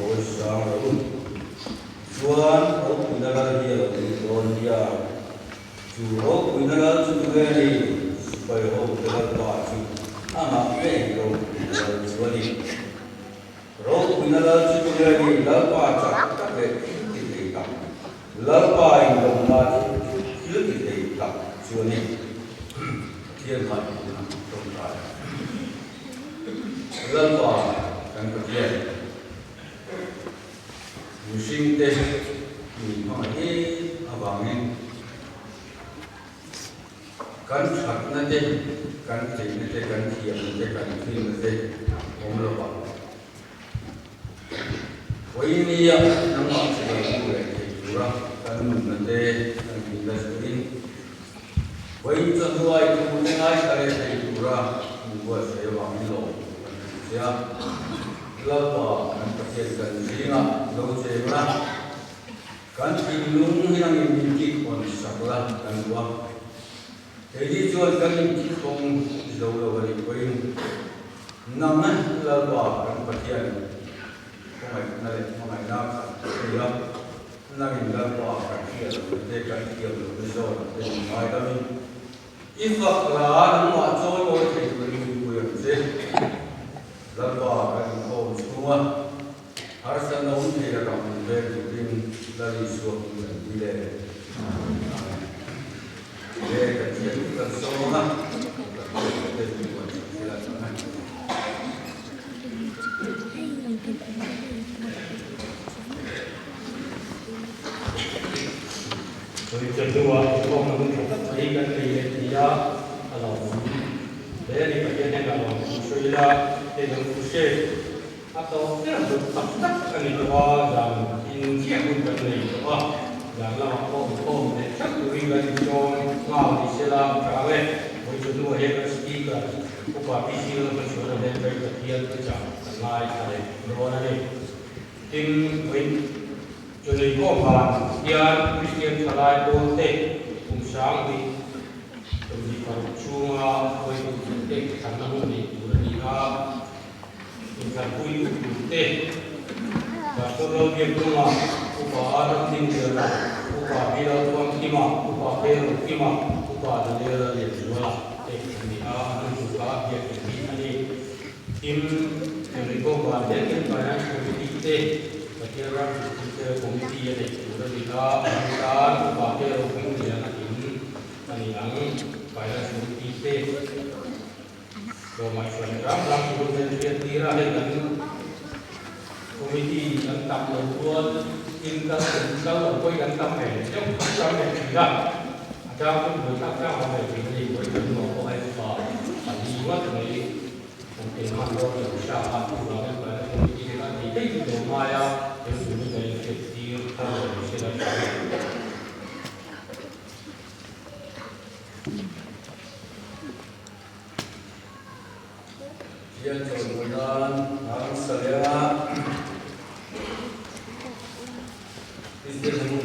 Ôi sao rồi chuan ốc mineral hi lo ni don dia chu ốc mineral chu ge ni pai ho mineral pa chu ama ve lo mineral chu ni ro mineral chu ge ni la pa cha ta ve ti ti ka la pa in lo ma chu ti ti ka chu ni thiên ma trong ta la pa kan ka thiên sinh tế mình hỏi đi abang ini kan hak nanti kan cek nanti kan siap nanti kan film nanti om lupa woi ini ya nama sebagai mulai curang kan nanti kan kita sering woi semua itu mengenai kalian saya curang buat saya wangi loh siap lupa kan persiapkan singa lalu saya bilang kan ilmu yang dimiliki oleh sekolah dan uang jadi jual kan kong jauh dari poin nama lupa kan persiapan mengenai nak siap nanti lupa kan siap mereka siap besar dan mai kami ifaklah nama jauh dari poin saya lupa kan semua harus ada untuk kita kampung dari suatu wilayah. Mereka kita semua kedua, orang mengikat dia kalau dari bagian yang kalau sudah dengan usia atau tidak bertak kan itu dan intinya bukan itu dan lah orang tak berikan jom ngau di selam kawin untuk dua hektar sekitar upah pisir mensuruh dan berketiak kerja lain ada berwarna ni tim win jadi korban dia Kristian salai bote unsang di di percuma win tek karena ni bernikah insan kuyu teh Rasulullah berdoa upah Adam tinggal upah bila tuan kima upah peru kima upah dalil yang jual ini akan juga dia ini tim dari korban dan banyak komite berkira kita komite yang sudah dilakukan upah peru kemudian ini yang banyak komite Romai Swanram langsung bertira dengan komiti tentang membuat tingkat tentang apa yang sampai yang sampai tidak ada pun berkata sampai ini berikut mau apa tadi buat ini mungkin mahu berusaha buat pada komiti tadi itu Romaya yang sudah dari kecil kalau sudah Yang kemudian harus saya istirahat